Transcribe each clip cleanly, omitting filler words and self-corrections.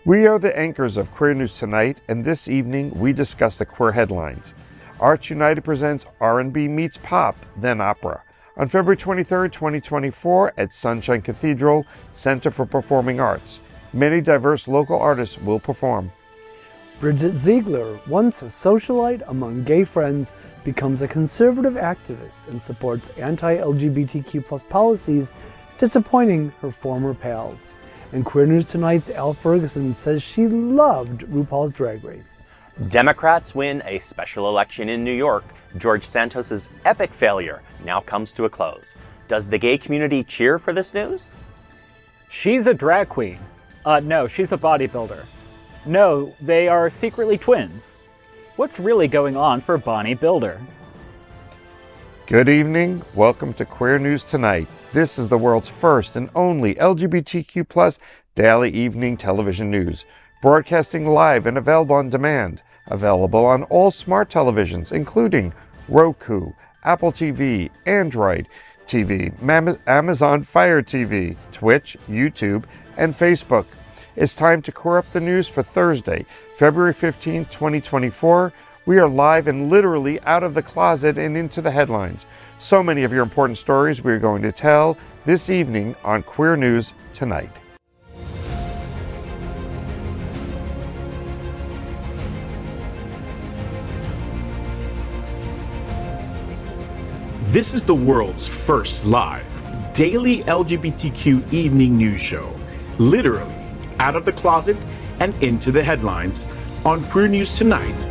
We are the anchors of Queer News Tonight, and this evening we discuss the queer headlines. ArtsUnited presents R&B Meets Pop, then Opera, on February 23, 2024 at Sunshine Cathedral Center for Performing Arts. Many diverse local artists will perform. Bridget Ziegler, once a socialite among gay friends, becomes a conservative activist and supports anti-LGBTQ+ policies, disappointing her former pals. And Queer News Tonight's Al Ferguson says she loved RuPaul's Drag Race. Democrats win a special election in New York. George Santos' epic failure now comes to a close. Does the gay community cheer for this news? She's a drag queen. No, she's a bodybuilder. No, they are secretly twins. What's really going on for Bonnie Builder? Good evening. Welcome to Queer News Tonight. This is the world's first and only LGBTQ+ daily evening television news, broadcasting live and available on demand, available on all smart televisions, including Roku, Apple TV, Android TV, Amazon Fire TV, Twitch, YouTube, and Facebook. It's time to queer up the news for Thursday, February 15, 2024. We are live and literally out of the closet and into the headlines. So many of your important stories we are going to tell this evening on Queer News Tonight. This is the world's first live daily LGBTQ evening news show, literally out of the closet and into the headlines on Queer News Tonight.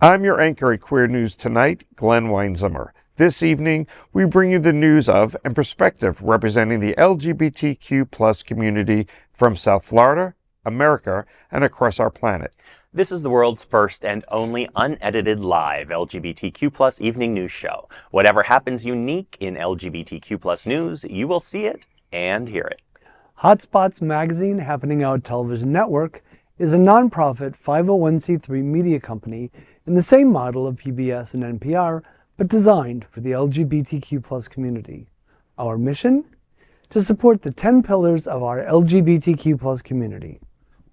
I'm your anchor at Queer News Tonight, Glen Weinzimer. This evening, we bring you the news of and perspective representing the LGBTQ+ community from South Florida, America, and across our planet. This is the world's first and only unedited live LGBTQ+ evening news show. Whatever happens unique in LGBTQ+ news, you will see it and hear it. HOTspots magazine, happening out television network, is a nonprofit 501c3 media company in the same model of PBS and NPR, but designed for the LGBTQ+ community. Our mission? To support the 10 pillars of our LGBTQ+ community.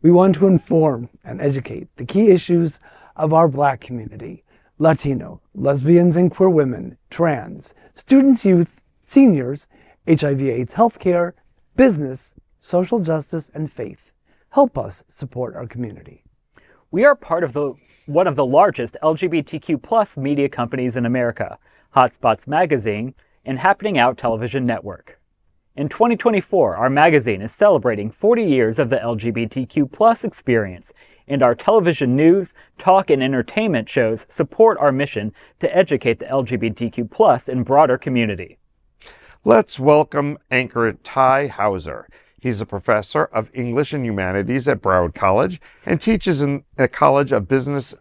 We want to inform and educate the key issues of our Black community, Latino, lesbians and queer women, trans, students, youth, seniors, HIV/AIDS healthcare, business, social justice, and faith. Help us support our community. We are part of one of the largest LGBTQ+ media companies in America, HOTspots Magazine, and Happening Out Television Network. In 2024, our magazine is celebrating 40 years of the LGBTQ+ experience, and our television news, talk, and entertainment shows support our mission to educate the LGBTQ+ and broader community. Let's welcome anchor Tai Houser. He's a professor of English and Humanities at Broward College and teaches in the College of Business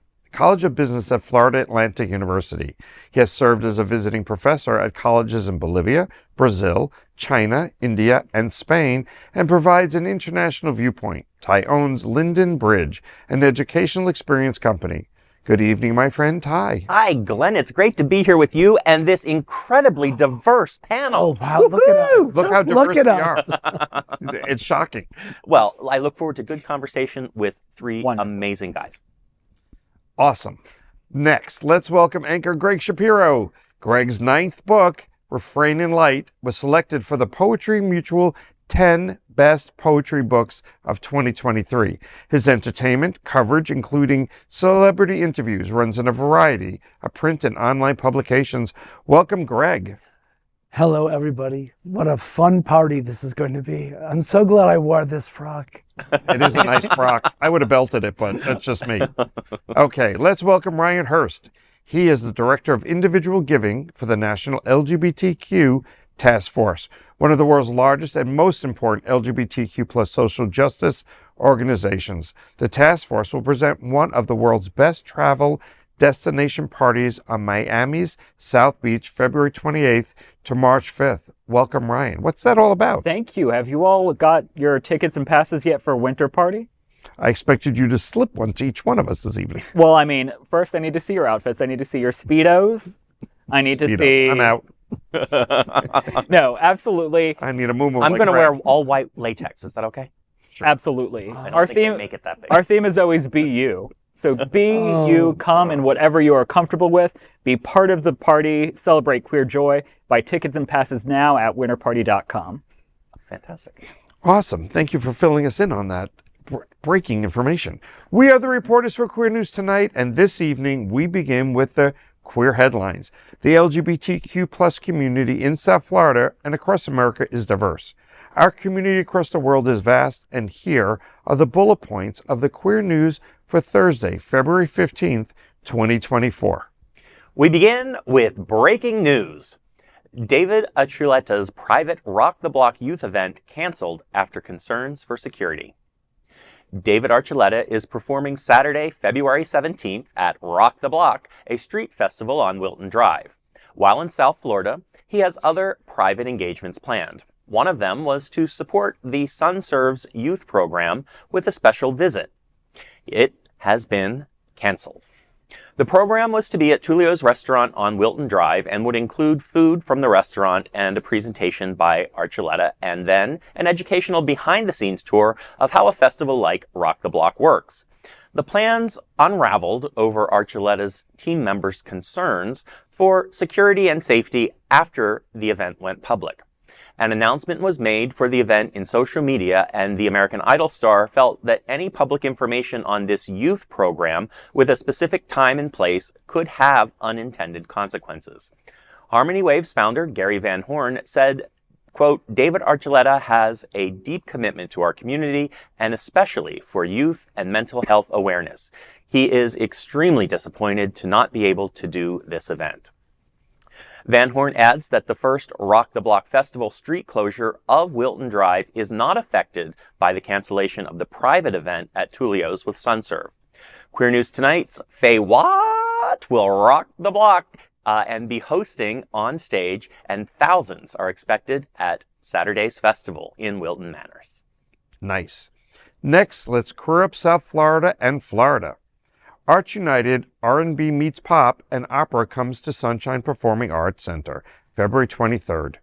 at Florida Atlantic University. He has served as a visiting professor at colleges in Bolivia, Brazil, China, India, and Spain, and provides an international viewpoint. Tai owns Linden Bridge, an educational experience company. Good evening, my friend Tai. Hi, Glenn. It's great to be here with you and this incredibly diverse panel. Oh, wow, look at us. Look how diverse Look at we us. are. It's shocking. Well, I look forward to good conversation with three amazing guys. Awesome. Next, let's welcome anchor Gregg Shapiro. Gregg's 9th book, Refrain in Light, was selected for the Poetry Mutual 10 Best Poetry Books of 2023. His entertainment coverage, including celebrity interviews, runs in a variety of print and online publications. Welcome, Gregg. Hello, everybody. What a fun party this is going to be. I'm so glad I wore this frock. It is a nice frock. I would have belted it, but that's just me. Okay, let's welcome Ryan Hurst. He is the Director of Individual Giving for the National LGBTQ Task Force, one of the world's largest and most important LGBTQ+ social justice organizations. The task force will present one of the world's best travel destination parties on Miami's South Beach, February 28th to March 5th. Welcome, Ryan. What's that all about? Thank you. Have you all got your tickets and passes yet for a winter party? I expected you to slip one to each one of us this evening. Well, I mean, first I need to see your outfits. I need to see your Speedos. I need to see... I'm out. No, absolutely. I need a moo-moo. I'm going to wear all white latex. Is that okay? culture. Absolutely. I don't Our think they theme, make it that big. our theme is always be you. So be you, come in whatever you are comfortable with. Be part of the party. Celebrate queer joy. Buy tickets and passes now at winterparty.com. Fantastic. Awesome. Thank you for filling us in on that breaking information. We are the reporters for Queer News Tonight, and this evening we begin with the queer headlines. The LGBTQ plus community in South Florida and across America is diverse. Our community across the world is vast, and here are the bullet points of the queer news for Thursday, February 15th, 2024. We begin with breaking news. David Archuleta's private Rock the Block youth event canceled after concerns for security. David Archuleta is performing Saturday, February 17th at Rock the Block, a street festival on Wilton Drive. While in South Florida, he has other private engagements planned. One of them was to support the Sun Serves youth program with a special visit. It has been canceled. The program was to be at Tulio's restaurant on Wilton Drive and would include food from the restaurant and a presentation by Archuleta, and then an educational behind-the-scenes tour of how a festival like Rock the Block works. The plans unraveled over Archuleta's team members' concerns for security and safety after the event went public. An announcement was made for the event in social media, and the American Idol star felt that any public information on this youth program with a specific time and place could have unintended consequences. Harmony Waves founder Gary Van Horn said, quote, David Archuleta has a deep commitment to our community and especially for youth and mental health awareness. He is extremely disappointed to not be able to do this event. Van Horn adds that the first Rock the Block Festival street closure of Wilton Drive is not affected by the cancellation of the private event at Tulio's with SunServe. Queer News Tonight's Faye Watt will rock the block and be hosting on stage, and thousands are expected at Saturday's festival in Wilton Manors. Nice. Next, let's queer up South Florida and Florida. ArtsUnited R&B Meets Pop and Opera comes to Sunshine Performing Arts Center, February 23rd.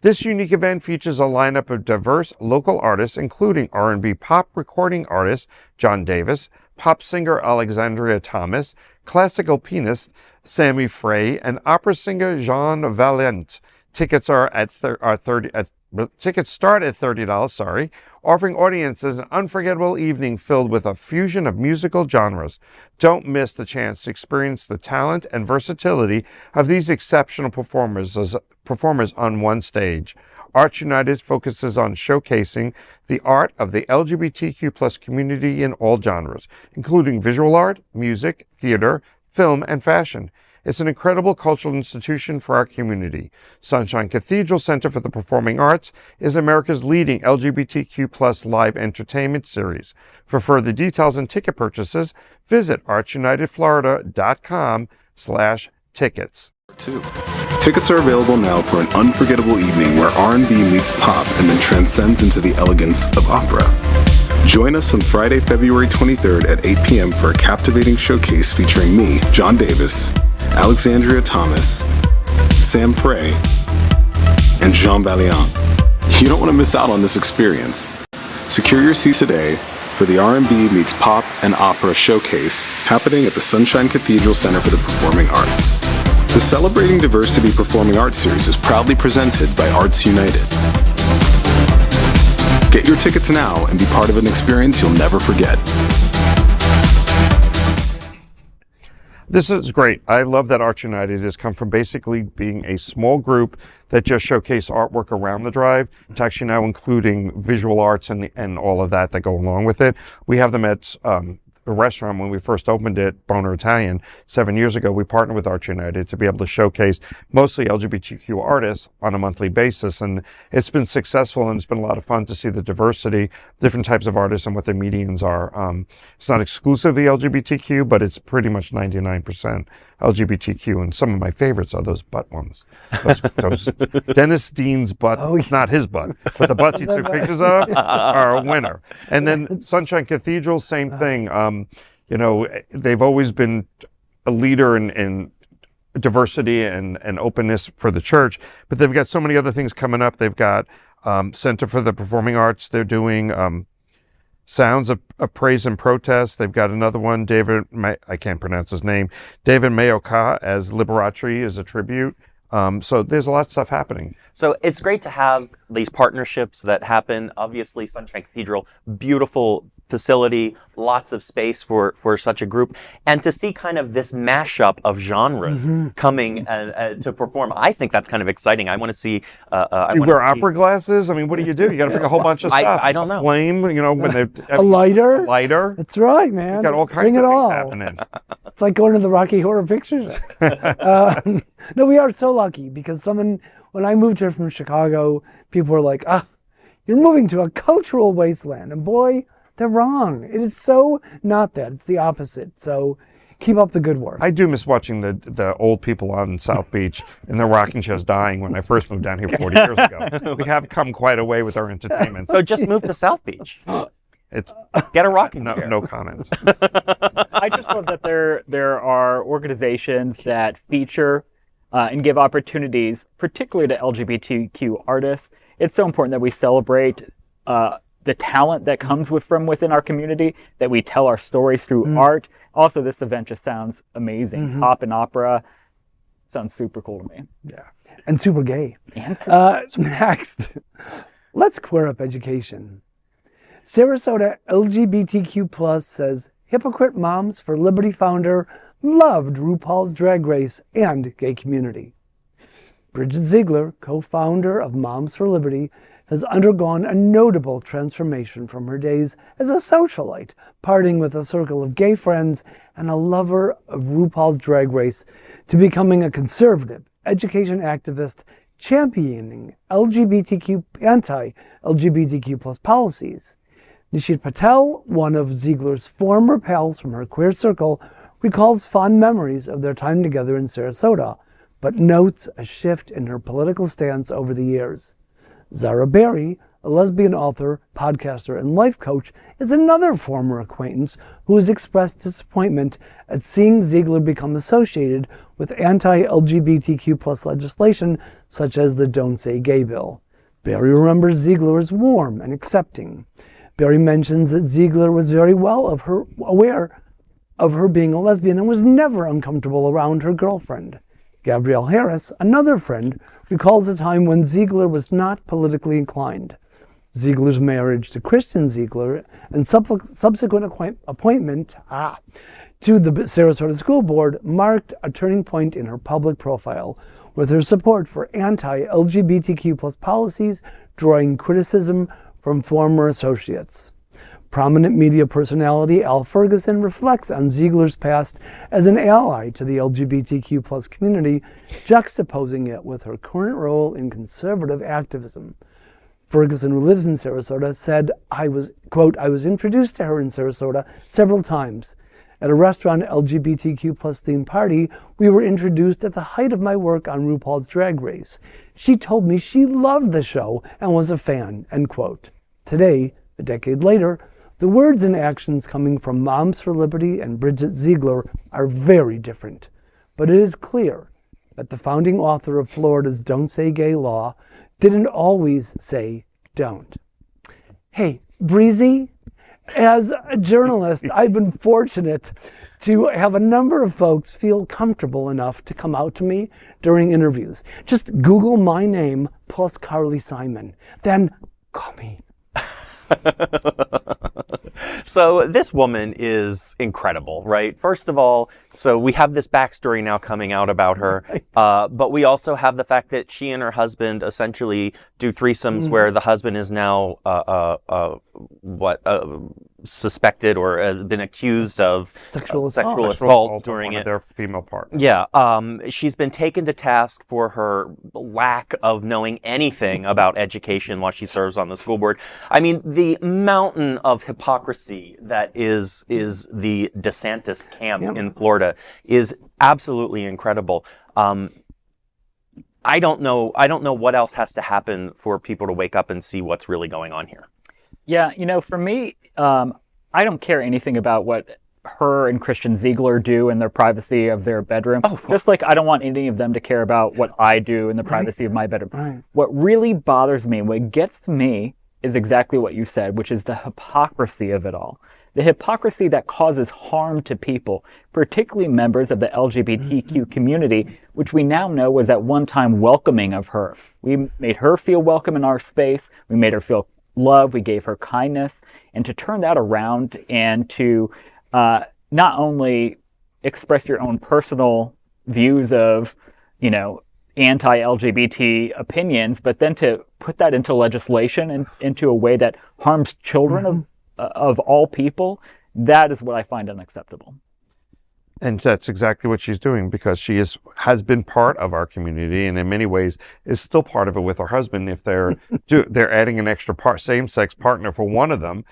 This unique event features a lineup of diverse local artists, including R&B pop recording artist John Davis, pop singer Alexandria Thomas, classical pianist Sammy Frey, and opera singer Jean Valente. Tickets start at $30, offering audiences an unforgettable evening filled with a fusion of musical genres. Don't miss the chance to experience the talent and versatility of these exceptional performers on one stage. ArtsUnited focuses on showcasing the art of the LGBTQ plus community in all genres, including visual art, music, theater, film, and fashion. It's an incredible cultural institution for our community. Sunshine Cathedral Center for the Performing Arts is America's leading LGBTQ plus live entertainment series. For further details and ticket purchases, visit artsunitedflorida.com/tickets. Tickets are available now for an unforgettable evening where R&B meets pop and then transcends into the elegance of opera. Join us on Friday, February 23rd at 8 p.m. for a captivating showcase featuring me, John Davis, Alexandria Thomas, Sam Frey, and Jean Valjean. You don't want to miss out on this experience. Secure your seats today for the R&B Meets Pop and Opera Showcase happening at the Sunshine Cathedral Center for the Performing Arts. The Celebrating Diversity Performing Arts Series is proudly presented by ArtsUnited. Get your tickets now and be part of an experience you'll never forget. This is great. I love that ArtsUnited has come from basically being a small group that just showcase artwork around the drive to actually now including visual arts and all of that go along with it. We have them at the restaurant when we first opened it, Boner Italian, 7 years ago. We partnered with ArtsUnited to be able to showcase mostly LGBTQ artists on a monthly basis, and it's been successful, and it's been a lot of fun to see the diversity, different types of artists and what their medians are. It's not exclusively LGBTQ, but it's pretty much 99% LGBTQ, and some of my favorites are those butt ones. Those Dennis Dean's butt, not his butt, but the butts he took pictures of are a winner. And then Sunshine Cathedral, same thing. They've always been a leader in diversity and openness for the church, but they've got so many other things coming up. They've got Center for the Performing Arts. They're doing Sounds of praise and protest. They've got another one, I can't pronounce his name, David Mayoka as Liberace as a tribute. So there's a lot of stuff happening. So it's great to have these partnerships that happen. Obviously, Sunshine Cathedral, beautiful facility, lots of space for such a group. And to see kind of this mashup of genres coming to perform, I think that's kind of exciting. I want to see... you wear opera glasses? I mean, what do? You got to bring a whole bunch of stuff. I don't know. A flame, when they... A lighter? A lighter. That's right, man. You got all kinds Bring of it things all. happening. It's like going to the Rocky Horror Picture Show. No, we are so lucky because when I moved here from Chicago, people were like, you're moving to a cultural wasteland. And boy, they're wrong. It is so not that. It's the opposite. So keep up the good work. I do miss watching the old people on South Beach in their rocking chairs dying when I first moved down here 40 years ago. We have come quite a way with our entertainment. So just move to South Beach. Get a rocking chair. No comment. I just love that there are organizations that feature and give opportunities, particularly to LGBTQ artists. It's so important that we celebrate the talent that comes from within our community, that we tell our stories through art. Also, this event just sounds amazing. Pop and opera sounds super cool to me. Yeah, and super gay. Next, let's queer up education. Sarasota LGBTQ+ says Hypocrite Moms for Liberty founder loved RuPaul's Drag Race and gay community. Bridget Ziegler, co-founder of Moms for Liberty, has undergone a notable transformation from her days as a socialite, partying with a circle of gay friends and a lover of RuPaul's Drag Race, to becoming a conservative education activist championing anti-LGBTQ+ policies. Nishit Patel, one of Ziegler's former pals from her queer circle, recalls fond memories of their time together in Sarasota, but notes a shift in her political stance over the years. Zara Berry, a lesbian author, podcaster, and life coach, is another former acquaintance who has expressed disappointment at seeing Ziegler become associated with anti-LGBTQ+ legislation such as the Don't Say Gay bill. Berry remembers Ziegler as warm and accepting. Berry mentions that Ziegler was very well aware of her being a lesbian and was never uncomfortable around her girlfriend. Gabrielle Harris, another friend, recalls a time when Ziegler was not politically inclined. Ziegler's marriage to Christian Ziegler and subsequent appointment to the Sarasota School Board marked a turning point in her public profile, with her support for anti-LGBTQ+ policies drawing criticism from former associates. Prominent media personality Al Ferguson reflects on Ziegler's past as an ally to the LGBTQ+ community, juxtaposing it with her current role in conservative activism. Ferguson, who lives in Sarasota, said, I was introduced to her in Sarasota several times. At a restaurant LGBTQ+ themed party, we were introduced at the height of my work on RuPaul's Drag Race. She told me she loved the show and was a fan, end quote. Today, a decade later, the words and actions coming from Moms for Liberty and Bridget Ziegler are very different. But it is clear that the founding author of Florida's Don't Say Gay law didn't always say don't. Hey, Breezy, as a journalist, I've been fortunate to have a number of folks feel comfortable enough to come out to me during interviews. Just Google my name plus Carly Simon. Then call me. So this woman is incredible, right? First of all, so we have this backstory now coming out about her, but we also have the fact that she and her husband essentially do threesomes where the husband is now suspected or has been accused of sexual assault during it. Their female partner. Yeah, she's been taken to task for her lack of knowing anything about education while she serves on the school board. I mean, the mountain of hypocrisy that is the DeSantis camp in Florida is absolutely incredible. I don't know what else has to happen for people to wake up and see what's really going on here. Yeah, for me, I don't care anything about what her and Christian Ziegler do in their privacy of their bedroom. Just like I don't want any of them to care about what I do in the privacy of my bedroom. Right. What really bothers me, what gets to me, is exactly what you said, which is the hypocrisy of it all. The hypocrisy that causes harm to people, particularly members of the LGBTQ community, which we now know was at one time welcoming of her. We made her feel welcome in our space. We made her feel loved. We gave her kindness. And to turn that around and to not only express your own personal views of, anti-LGBT opinions, but then to put that into legislation and into a way that harms children of all people, that is what I find unacceptable. And that's exactly what she's doing, because she has been part of our community, and in many ways is still part of it with her husband. If they're adding an extra same-sex partner for one of them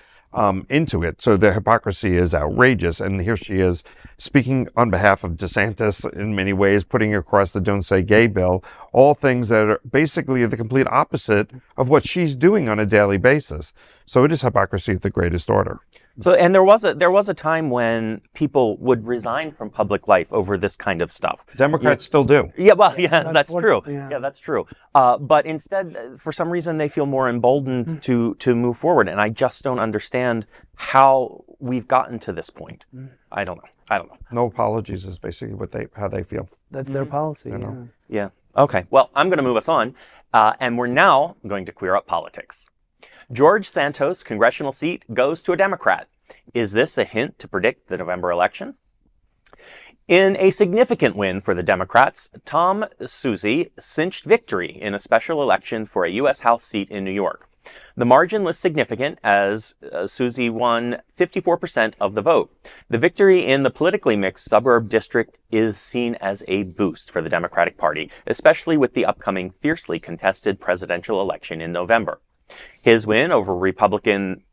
into it, so the hypocrisy is outrageous. And here she is speaking on behalf of DeSantis in many ways, putting across the "Don't Say Gay" bill, all things that are basically the complete opposite of what she's doing on a daily basis. So it is hypocrisy at the greatest order. So, and there was a time when people would resign from public life over this kind of stuff. Democrats still do. Yeah, well, yeah, that's true. Yeah. Yeah, that's true. But instead, for some reason, they feel more emboldened to move forward, and I just don't understand how we've gotten to this point. I don't know. No apologies is basically how they feel. That's their policy. Yeah. Okay. Well, I'm going to move us on, and we're now going to queer up politics. George Santos' congressional seat goes to a Democrat. Is this a hint to predict the November election? In a significant win for the Democrats, Tom Suozzi cinched victory in a special election for a U.S. House seat in New York. The margin was significant as Suozzi won 54% of the vote. The victory in the politically mixed suburb district is seen as a boost for the Democratic Party, especially with the upcoming fiercely contested presidential election in November. His win over the Republican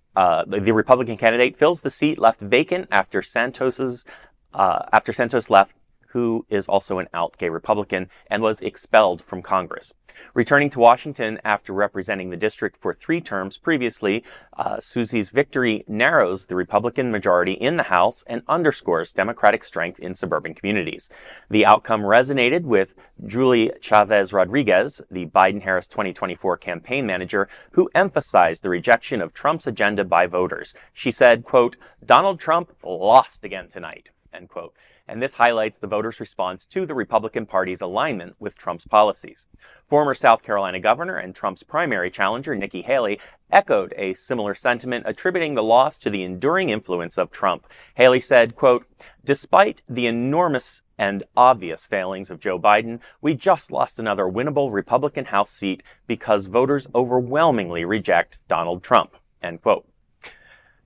candidate fills the seat left vacant after Santos left, who is also an out gay Republican and was expelled from Congress. Returning to Washington after representing the district for 3 terms previously, Suozzi's victory narrows the Republican majority in the House and underscores Democratic strength in suburban communities. The outcome resonated with Julie Chavez Rodriguez, the Biden-Harris 2024 campaign manager, who emphasized the rejection of Trump's agenda by voters. She said, quote, "Donald Trump lost again tonight," end quote. And this highlights the voters' response to the Republican Party's alignment with Trump's policies. Former South Carolina governor and Trump's primary challenger, Nikki Haley, echoed a similar sentiment, attributing the loss to the enduring influence of Trump. Haley said, quote, "Despite the enormous and obvious failings of Joe Biden, we just lost another winnable Republican House seat because voters overwhelmingly reject Donald Trump," end quote.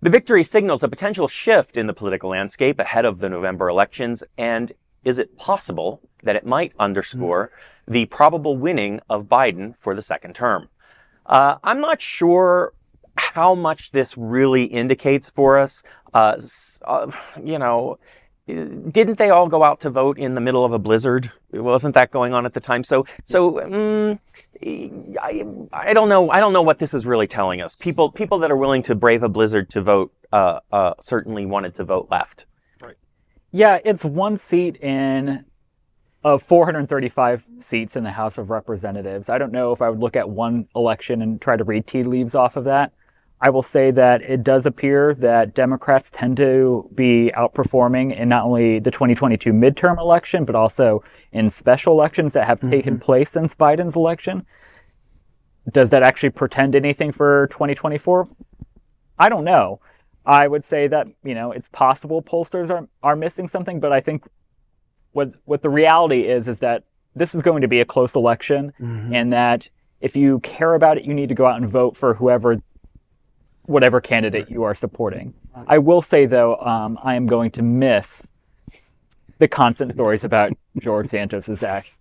The victory signals a potential shift in the political landscape ahead of the November elections, and is it possible that it might underscore the probable winning of Biden for the second term? I'm not sure how much this really indicates for us. Didn't they all go out to vote in the middle of a blizzard? Wasn't that going on at the time? I don't know. I don't know what this is really telling us. People that are willing to brave a blizzard to vote certainly wanted to vote left. Right. Yeah, it's one seat in of 435 seats in the House of Representatives. I don't know if I would look at one election and try to read tea leaves off of that. I will say that it does appear that Democrats tend to be outperforming in not only the 2022 midterm election, but also in special elections that have taken place since Biden's election. Does that actually portend anything for 2024? I don't know. I would say that, it's possible pollsters are missing something, but I think what the reality is that this is going to be a close election, and that if you care about it, you need to go out and vote for whatever candidate you are supporting. I will say, though, I am going to miss the constant stories about George Santos's Antics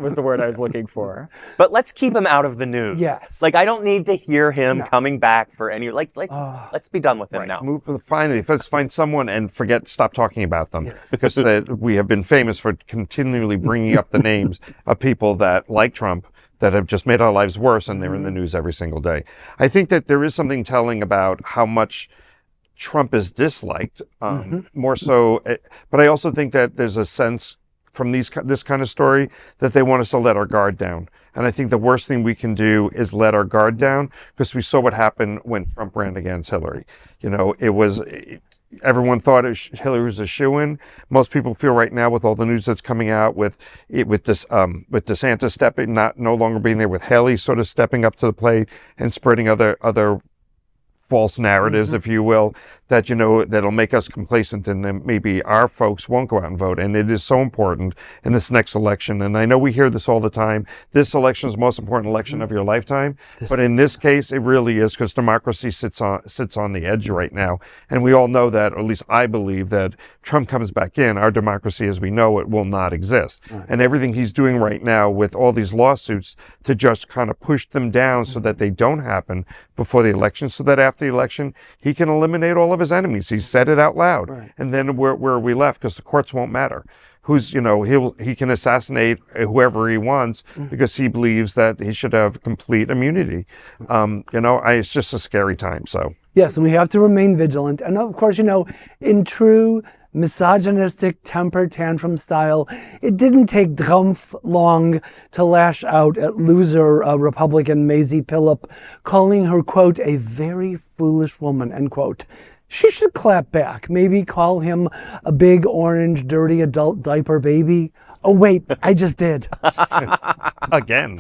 was the word I was looking for. But let's keep him out of the news. Yes. I don't need to hear him coming back for any, let's be done with him now. Finally, let's find someone and stop talking about them. Yes. Because we have been famous for continually bringing up the names of people that, like Trump, that have just made our lives worse, and they're in the news every single day. I think that there is something telling about how much Trump is disliked, more so. But I also think that there's a sense from this kind of story that they want us to let our guard down. And I think the worst thing we can do is let our guard down, because we saw what happened when Trump ran against Hillary. Everyone thought Hillary was a shoo-in. Most people feel right now, with all the news that's coming out, with DeSantis no longer being there, with Haley sort of stepping up to the plate and spreading other false narratives, if you will, that'll make us complacent, and then maybe our folks won't go out and vote. And it is so important in this next election. And I know we hear this all the time. This election is the most important election of your lifetime. But in this case, it really is, because democracy sits on the edge right now. And we all know that, or at least I believe that Trump comes back in, our democracy as we know it will not exist. Right. And everything he's doing right now with all these lawsuits to just kind of push them down so that they don't happen before the election, so that after the election, he can eliminate all of his enemies. He said it out loud. Right. And then where are we left? Because the courts won't matter. He can assassinate whoever he wants because he believes that he should have complete immunity. It's just a scary time. So yes, and we have to remain vigilant. And of course, in true misogynistic temper tantrum style, it didn't take Trump long to lash out at loser Republican Mazie Pilip, calling her, quote, a very foolish woman, end quote. She should clap back, maybe call him a big orange dirty adult diaper baby. Oh wait, I just did. Again.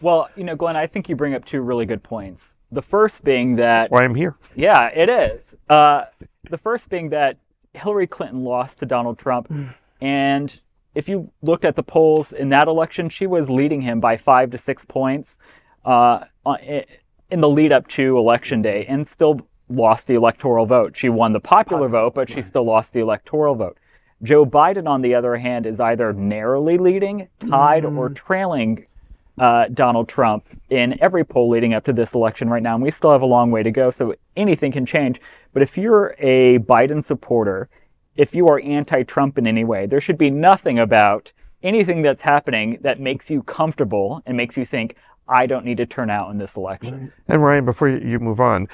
Well, Glenn, I think you bring up two really good points. The first being that... That's why I'm here. Yeah, it is. The first being that Hillary Clinton lost to Donald Trump. And if you looked at the polls in that election, she was leading him by 5 to 6 points in the lead up to Election Day, and still lost the electoral vote. She won the popular vote, but she still lost the electoral vote. Joe Biden, on the other hand, is either narrowly leading, tied, or trailing Donald Trump in every poll leading up to this election right now. And we still have a long way to go, so anything can change. But if you're a Biden supporter, if you are anti-Trump in any way, there should be nothing about anything that's happening that makes you comfortable and makes you think, I don't need to turn out in this election. And Ryan, before you move on,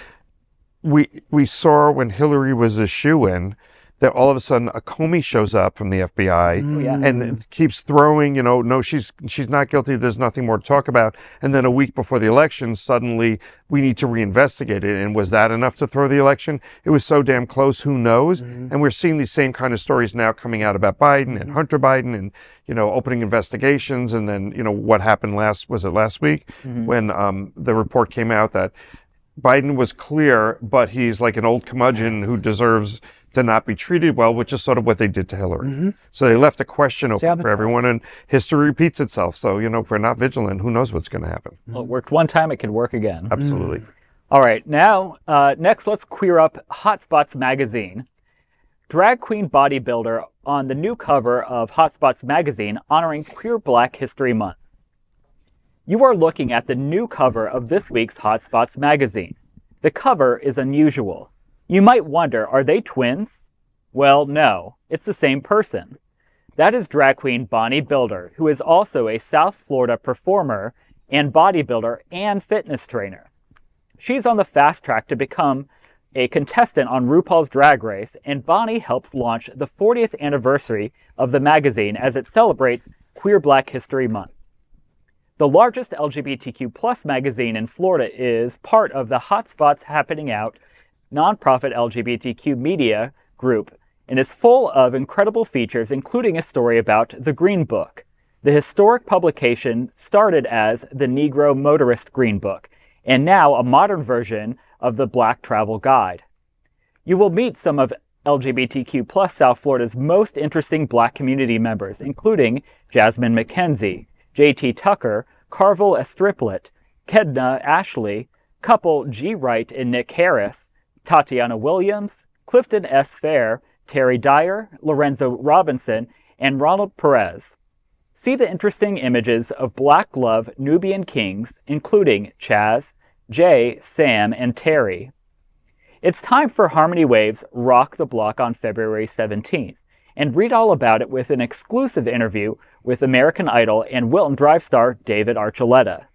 we saw when Hillary was a shoo-in that all of a sudden a Comey shows up from the FBI and keeps throwing, no, she's not guilty, there's nothing more to talk about. And then a week before the election, suddenly we need to reinvestigate it. And was that enough to throw the election? It was so damn close, who knows? And we're seeing these same kind of stories now coming out about Biden and Hunter Biden and, opening investigations. And then, what happened last week when the report came out that Biden was clear, but he's like an old curmudgeon who deserves to not be treated well, which is sort of what they did to Hillary. So they left a question open for everyone, and history repeats itself. So, if we're not vigilant, who knows what's going to happen? Well, it worked one time, it could work again. Absolutely. All right, now, next, let's queer up HOTspots magazine. Drag queen bodybuilder on the new cover of HOTspots magazine honoring Queer Black History Month. You are looking at the new cover of this week's HOTspots magazine. The cover is unusual. You might wonder, are they twins? Well, no, it's the same person. That is drag queen Bonnie Builder, who is also a South Florida performer and bodybuilder and fitness trainer. She's on the fast track to become a contestant on RuPaul's Drag Race, and Bonnie helps launch the 40th anniversary of the magazine as it celebrates Queer Black History Month. The largest LGBTQ+ magazine in Florida is part of the HOTspots Happening Out nonprofit LGBTQ media group and is full of incredible features, including a story about the Green Book. The historic publication started as the Negro Motorist Green Book, and now a modern version of the Black Travel Guide. You will meet some of LGBTQ+ South Florida's most interesting Black community members, including Jasmine McKenzie, J.T. Tucker, Carvel Estriplet, Kedna Ashley, couple G. Wright and Nick Harris, Tatiana Williams, Clifton S. Fair, Terry Dyer, Lorenzo Robinson, and Ronald Perez. See the interesting images of Black Love Nubian kings, including Chaz, Jay, Sam, and Terry. It's time for Harmony Wave's Rock the Block on February 17th, and read all about it with an exclusive interview with American Idol and Wilton Drive star David Archuleta.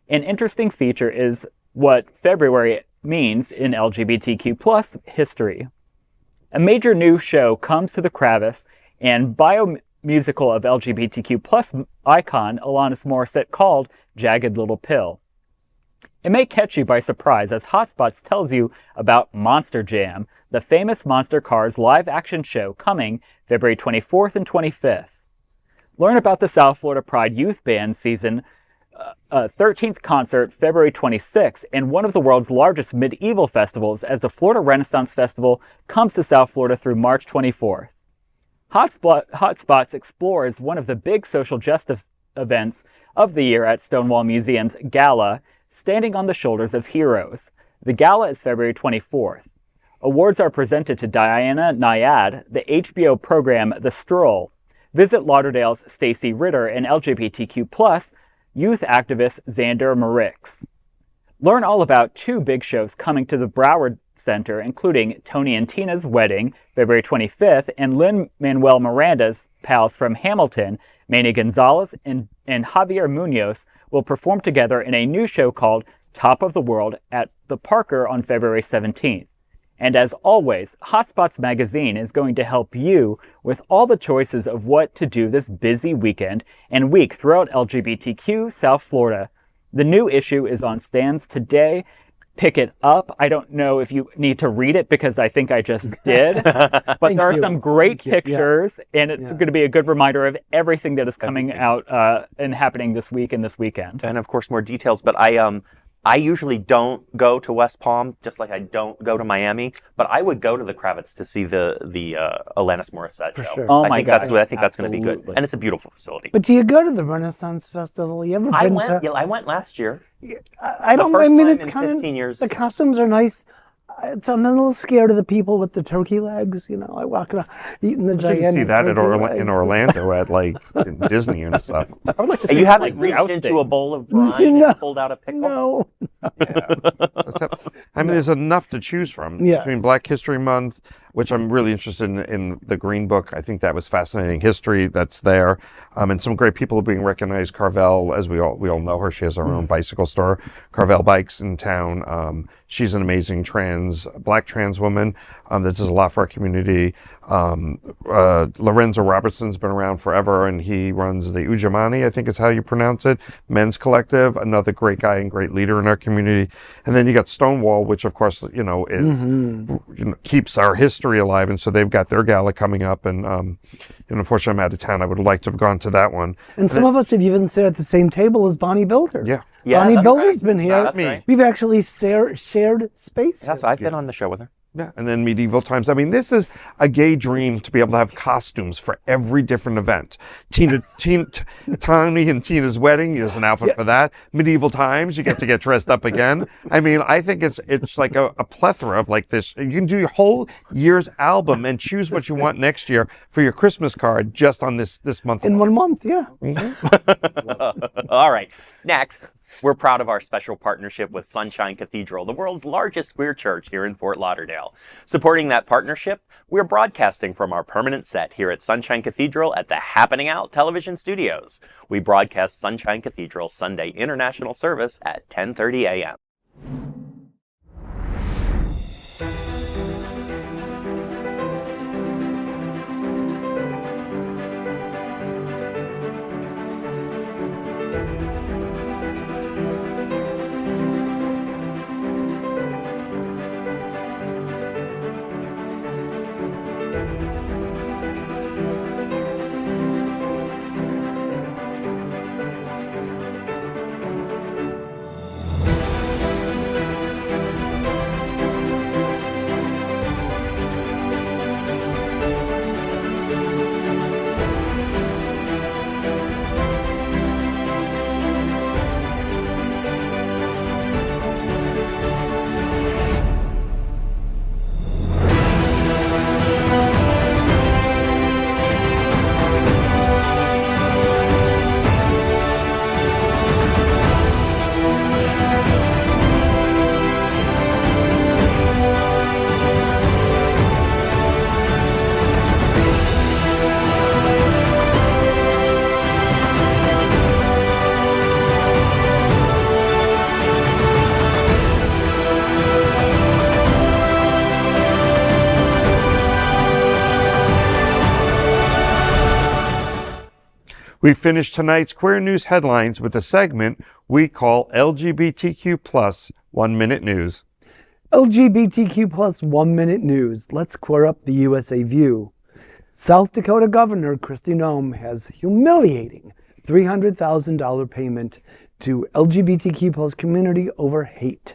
An interesting feature is what February means in LGBTQ+ history. A major new show comes to the Kravis and biomusical of LGBTQ plus icon Alanis Morissette called Jagged Little Pill. It may catch you by surprise as HOTspots tells you about Monster Jam, the famous Monster Cars live-action show coming February 24th and 25th. Learn about the South Florida Pride Youth Band season 13th concert February 26th and one of the world's largest medieval festivals as the Florida Renaissance Festival comes to South Florida through March 24th. HOTspots explores one of the big social justice events of the year at Stonewall Museum's Gala, Standing on the Shoulders of Heroes. The gala is February 24th. Awards are presented to Diana Nyad, the HBO program The Stroll. Visit Lauderdale's Stacey Ritter and LGBTQ+ youth activist Xander Marix. Learn all about 2 big shows coming to the Broward Center, including Tony and Tina's Wedding, February 25th, and Lin-Manuel Miranda's pals from Hamilton, Manny Gonzalez and Javier Munoz, will perform together in a new show called Top of the World at the Parker on February 17th. And as always, HOTspots Magazine is going to help you with all the choices of what to do this busy weekend and week throughout LGBTQ South Florida. The new issue is on stands today. Pick it up. I don't know if you need to read it because I think I just did. But there are some great pictures, and it's going to be a good reminder of everything that is coming out and happening this week and this weekend. And of course, more details. But I usually don't go to West Palm, just like I don't go to Miami. But I would go to the Kravitz to see the Alanis Morissette show. Sure. Oh my God! I think that's going to be good, and it's a beautiful facility. But do you go to the Renaissance Festival? You ever been to? Yeah, I went last year. I don't. The first I mean, time it's in kind 15 years. The costumes are nice. I'm a little scared of the people with the turkey legs. You know, I walk around eating the You gigantic. can see that legs. in Orlando at like Disney and stuff. I would like to see You haven't like reached rousting. into a bowl of brine No. and pulled out a pickle? No. I mean, there's enough to choose from Yes. between Black History Month, which I'm really interested in the Green Book. I think that was fascinating history that's there, and some great people are being recognized. Carvel, as we all know her, she has her own bicycle store, Carvel Bikes in town. She's an amazing Black trans woman that does a lot for our community. Lorenzo Robertson's been around forever, and he runs the Ujamani, I think is how you pronounce it, men's collective, another great guy and great leader in our community. And then you got Stonewall, which of course, is, keeps our history alive. And so they've got their gala coming up. And, unfortunately I'm out of town. I would have liked to have gone to that one. And some of us have even sat at the same table as Bonnie Builder. Yeah. Yeah, Bonnie that's Builder's right. been here. That's right. We've actually shared space. Yes, I've been on the show with her. Yeah, and then medieval times. I mean, this is a gay dream to be able to have costumes for every different event. Tony and Tina's wedding, there's an outfit for that. Medieval times, you get to get dressed up again. I mean, I think it's like a plethora of like this. You can do your whole year's album and choose what you want next year for your Christmas card just on this month. In 1 month, yeah. All right. Next, we're proud of our special partnership with Sunshine Cathedral, the world's largest queer church here in Fort Lauderdale. Supporting that partnership, we're broadcasting from our permanent set here at Sunshine Cathedral at the Happening Out television studios. We broadcast Sunshine Cathedral's Sunday International Service at 10:30 a.m. We finish tonight's Queer News headlines with a segment we call LGBTQ plus 1 Minute News. LGBTQ plus 1 Minute News. Let's queer up the USA view. South Dakota Governor Kristi Noem has humiliating $300,000 payment to LGBTQ plus community over hate.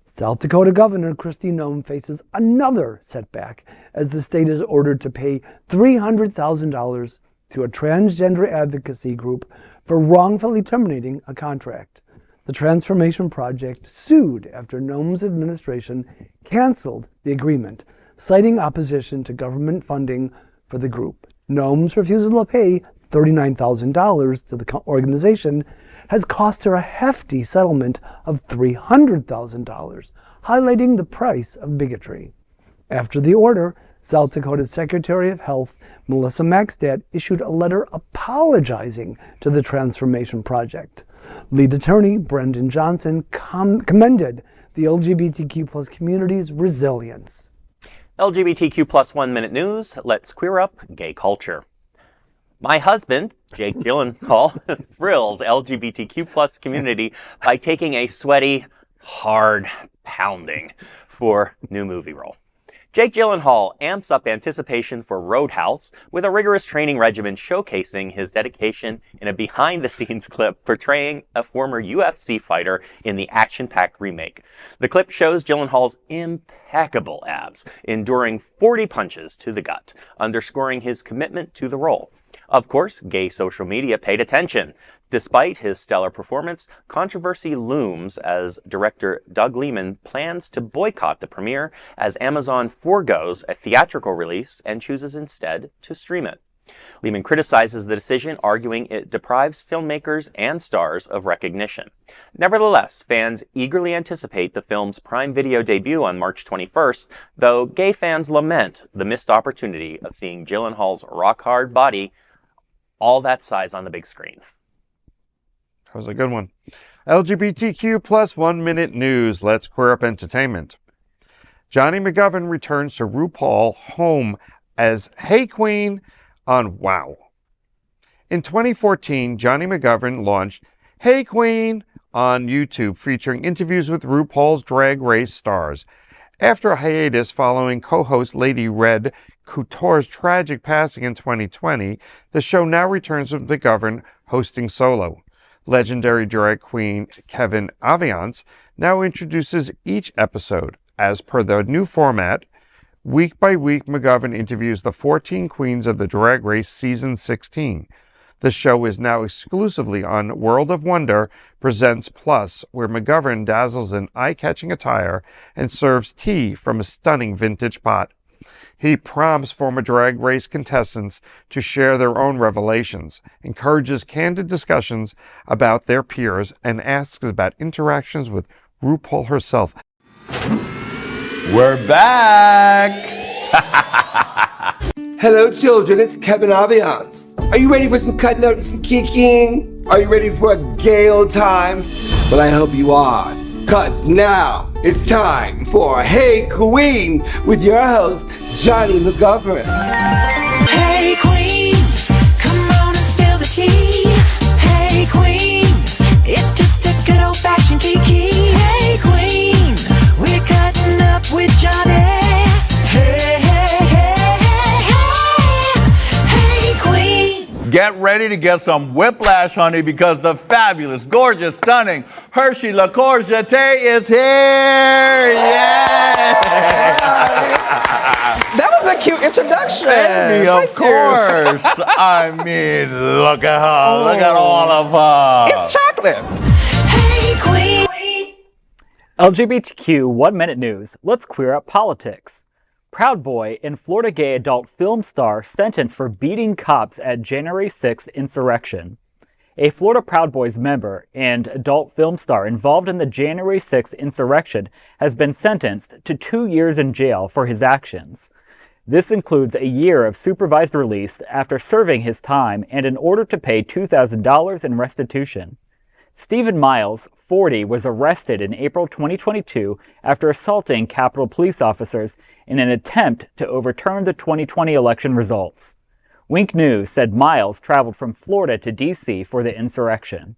South Dakota Governor Kristi Noem faces another setback as the state is ordered to pay $300,000 to a transgender advocacy group for wrongfully terminating a contract. The Transformation Project sued after Noem's administration canceled the agreement, citing opposition to government funding for the group. Noem's refusal to pay $39,000 to the organization has cost her a hefty settlement of $300,000, highlighting the price of bigotry. After the order, South Dakota's Secretary of Health, Melissa Maxted, issued a letter apologizing to the Transformation Project. Lead attorney Brendan Johnson commended the LGBTQ plus community's resilience. LGBTQ plus 1 Minute News. Let's queer up gay culture. My husband, Jake Gyllenhaal, thrills LGBTQ plus community by taking a sweaty, hard pounding for new movie role. Jake Gyllenhaal amps up anticipation for Roadhouse with a rigorous training regimen showcasing his dedication in a behind-the-scenes clip portraying a former UFC fighter in the action-packed remake. The clip shows Gyllenhaal's impeccable abs, enduring 40 punches to the gut, underscoring his commitment to the role. Of course, gay social media paid attention. Despite his stellar performance, controversy looms as director Doug Liman plans to boycott the premiere as Amazon forgoes a theatrical release and chooses instead to stream it. Liman criticizes the decision, arguing it deprives filmmakers and stars of recognition. Nevertheless, fans eagerly anticipate the film's Prime Video debut on March 21st, though gay fans lament the missed opportunity of seeing Gyllenhaal's rock-hard body all that size on the big screen. That was a good one. LGBTQ plus 1 Minute News. Let's queer up entertainment. Jonny McGovern returns to RuPaul home as Hey Queen on Wow. In 2014, Jonny McGovern launched Hey Queen on YouTube, featuring interviews with RuPaul's Drag Race stars. After a hiatus following co-host Lady Red Couture's tragic passing in 2020, the show now returns with McGovern hosting solo. Legendary drag queen Kevin Aviance now introduces each episode. As per the new format, week by week McGovern interviews the 14 queens of the Drag Race Season 16. The show is now exclusively on World of Wonder Presents Plus, where McGovern dazzles in eye-catching attire and serves tea from a stunning vintage pot. He prompts former Drag Race contestants to share their own revelations, encourages candid discussions about their peers, and asks about interactions with RuPaul herself. We're back! Hello children, it's Kevin Aviance. Are you ready for some cutting up and some kicking? Are you ready for a gay old time? Well, I hope you are. Cause now it's time for Hey Queen with your host, Jonny McGovern. Hey Queen, come on and spill the tea. Hey Queen, it's just a good old-fashioned kiki. Hey Queen, we're cutting up with Jonny. Hey, hey, hey, hey, hey, hey Queen. Get ready to get some whiplash, honey, because the fabulous, gorgeous, stunning Hershey La Courgette is here! Yeah! That was a cute introduction. Baby, of course. I mean, look at her. Look at all of her. It's chocolate. Hey Queen. LGBTQ 1 Minute News. Let's queer up politics. Proud Boy and Florida gay adult film star sentenced for beating cops at January 6th insurrection. A Florida Proud Boys member and adult film star involved in the January 6th insurrection has been sentenced to 2 years in jail for his actions. This includes a year of supervised release after serving his time and an order to pay $2,000 in restitution. Stephen Miles, 40, was arrested in April 2022 after assaulting Capitol police officers in an attempt to overturn the 2020 election results. Wink News said Miles traveled from Florida to D.C. for the insurrection.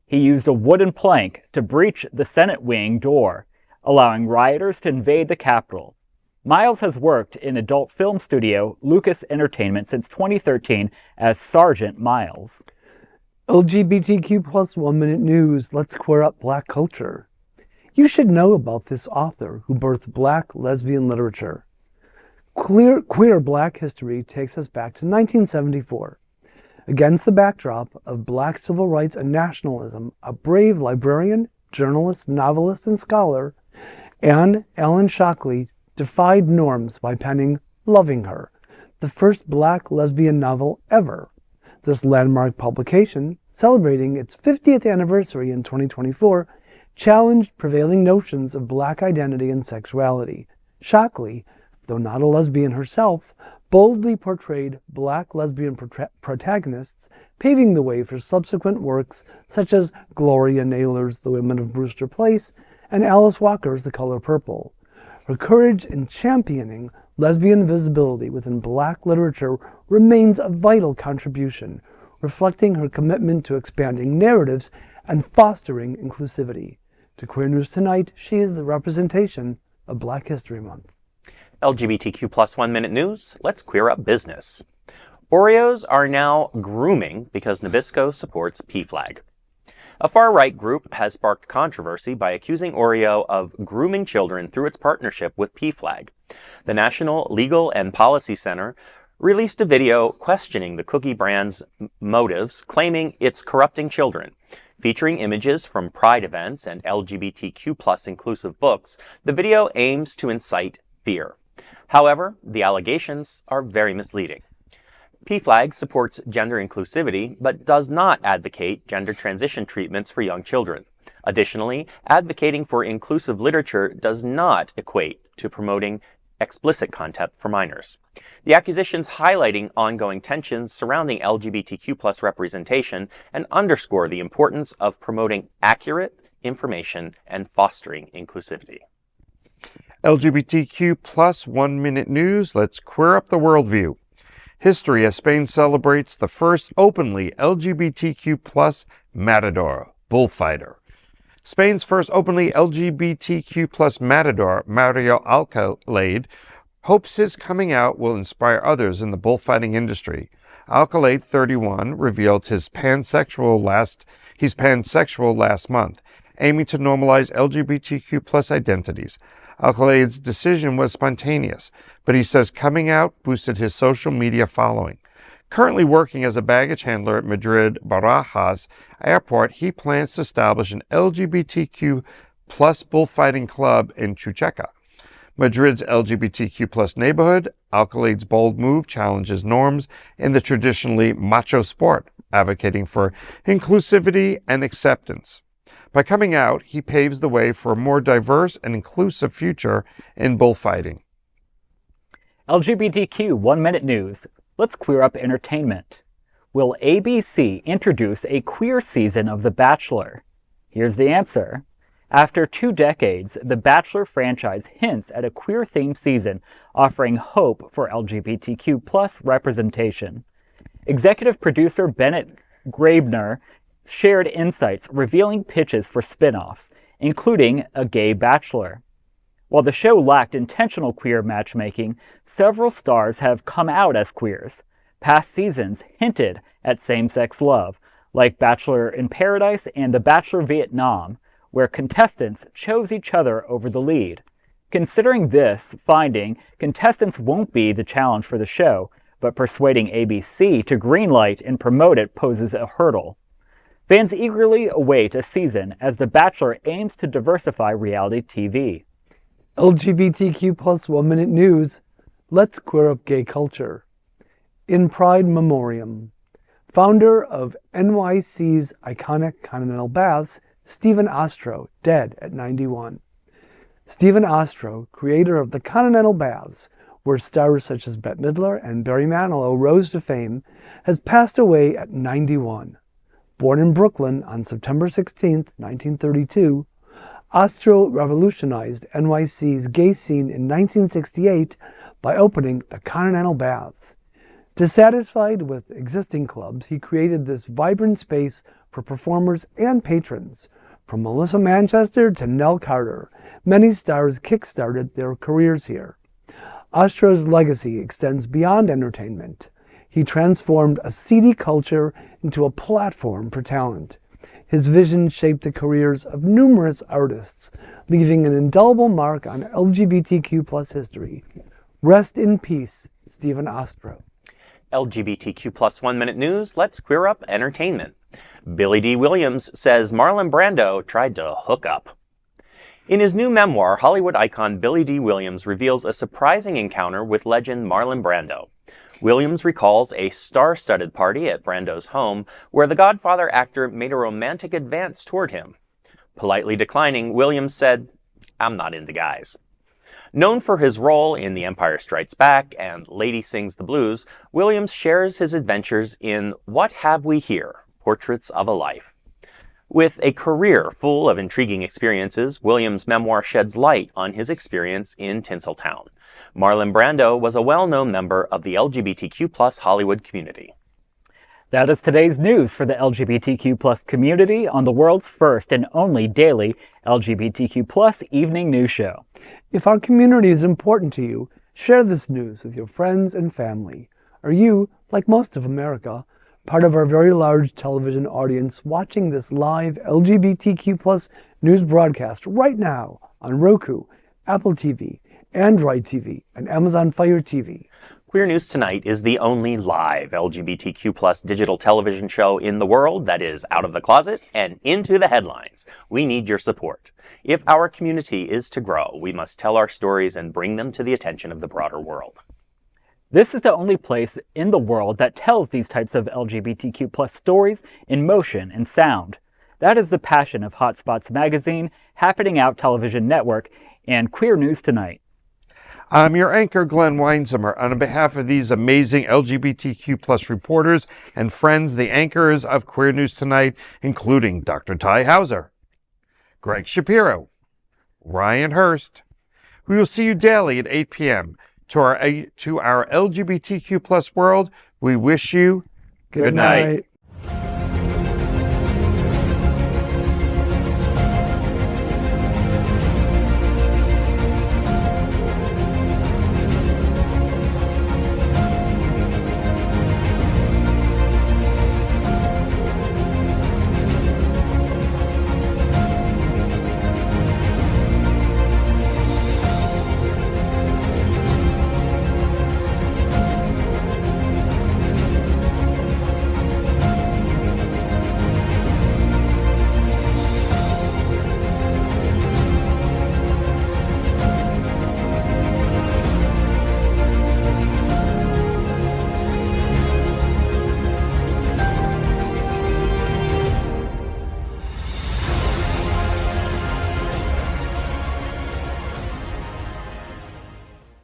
He used a wooden plank to breach the Senate wing door, allowing rioters to invade the Capitol. Miles has worked in adult film studio Lucas Entertainment since 2013 as Sergeant Miles. LGBTQ plus 1 minute news. Let's queer up Black culture. You should know about this author who birthed Black lesbian literature. Queer Black history takes us back to 1974. Against the backdrop of Black civil rights and nationalism, a brave librarian, journalist, novelist, and scholar, Anne Ellen Shockley defied norms by penning Loving Her, the first Black lesbian novel ever. This landmark publication, celebrating its 50th anniversary in 2024, challenged prevailing notions of Black identity and sexuality. Shockley, though not a lesbian herself, boldly portrayed Black lesbian protagonists, paving the way for subsequent works such as Gloria Naylor's The Women of Brewster Place and Alice Walker's The Color Purple. Her courage in championing lesbian visibility within Black literature remains a vital contribution, reflecting her commitment to expanding narratives and fostering inclusivity. To Queer News Tonight, she is the representation of Black History Month. LGBTQ plus 1 minute news. Let's queer up business. Oreos are now grooming because Nabisco supports PFLAG. A far-right group has sparked controversy by accusing Oreo of grooming children through its partnership with PFLAG. The National Legal and Policy Center released a video questioning the cookie brand's motives, claiming it's corrupting children. Featuring images from Pride events and LGBTQ plus inclusive books, the video aims to incite fear. However, the allegations are very misleading. PFLAG supports gender inclusivity, but does not advocate gender transition treatments for young children. Additionally, advocating for inclusive literature does not equate to promoting explicit content for minors. The accusations highlighting ongoing tensions surrounding LGBTQ plus representation and underscore the importance of promoting accurate information and fostering inclusivity. LGBTQ plus 1 minute news. Let's queer up the worldview. History as Spain celebrates the first openly LGBTQ plus matador, bullfighter. Spain's first openly LGBTQ plus matador, Mario Alcalade, hopes his coming out will inspire others in the bullfighting industry. Alcalade, 31, revealed he's pansexual last month, aiming to normalize LGBTQ plus identities. Alcalade's decision was spontaneous, but he says coming out boosted his social media following. Currently working as a baggage handler at Madrid Barajas Airport, he plans to establish an LGBTQ plus bullfighting club in Chucheca. Madrid's LGBTQ plus neighborhood, Alcalade's bold move challenges norms in the traditionally macho sport, advocating for inclusivity and acceptance. By coming out, he paves the way for a more diverse and inclusive future in bullfighting. LGBTQ 1 minute news. Let's queer up entertainment. Will ABC introduce a queer season of The Bachelor? Here's the answer. After 2 decades, the Bachelor franchise hints at a queer-themed season, offering hope for LGBTQ plus representation. Executive producer Bennett Grabner shared insights revealing pitches for spin-offs, including a gay bachelor. While the show lacked intentional queer matchmaking, several stars have come out as queers. Past seasons hinted at same-sex love, like Bachelor in Paradise and The Bachelor Vietnam, where contestants chose each other over the lead. Considering this finding, contestants won't be the challenge for the show, but persuading ABC to greenlight and promote it poses a hurdle. Fans eagerly await a season as The Bachelor aims to diversify reality TV. LGBTQ plus 1 minute news. Let's queer up gay culture. In Pride Memoriam. Founder of NYC's iconic Continental Baths, Stephen Ostro, dead at 91. Stephen Ostro, creator of the Continental Baths, where stars such as Bette Midler and Barry Manilow rose to fame, has passed away at 91. Born in Brooklyn on September 16, 1932, Ostro revolutionized NYC's gay scene in 1968 by opening the Continental Baths. Dissatisfied with existing clubs, he created this vibrant space for performers and patrons. From Melissa Manchester to Nell Carter, many stars kick-started their careers here. Ostro's legacy extends beyond entertainment. He transformed a seedy culture into a platform for talent. His vision shaped the careers of numerous artists, leaving an indelible mark on LGBTQ+ history. Rest in peace, Stephen Ostro. LGBTQ+ 1 Minute News, let's queer up entertainment. Billy D. Williams says Marlon Brando tried to hook up. In his new memoir, Hollywood icon Billy D. Williams reveals a surprising encounter with legend Marlon Brando. Williams recalls a star-studded party at Brando's home where the Godfather actor made a romantic advance toward him. Politely declining, Williams said, "I'm not into guys." Known for his role in The Empire Strikes Back and Lady Sings the Blues, Williams shares his adventures in What Have We Here? Portraits of a Life. With a career full of intriguing experiences, Williams' memoir sheds light on his experience in Tinseltown. Marlon Brando was a well-known member of the LGBTQ+ Hollywood community. That is today's news for the LGBTQ+ community on the world's first and only daily LGBTQ+ evening news show. If our community is important to you, share this news with your friends and family. Are you, like most of America, part of our very large television audience watching this live LGBTQ+ news broadcast right now on Roku, Apple TV, Android TV, and Amazon Fire TV? Queer News Tonight is the only live LGBTQ+ digital television show in the world that is out of the closet and into the headlines. We need your support. If our community is to grow, we must tell our stories and bring them to the attention of the broader world. This is the only place in the world that tells these types of LGBTQ+ stories in motion and sound. That is the passion of HOTspots magazine, Happening Out Television Network, and Queer News Tonight. I'm your anchor, Glen Weinzimer. On behalf of these amazing LGBTQ+ reporters and friends, the anchors of Queer News Tonight, including Dr. Tai Houser, Gregg Shapiro, Ryan Hurst. We will see you daily at 8 p.m. To our LGBTQ+ world, we wish you good night.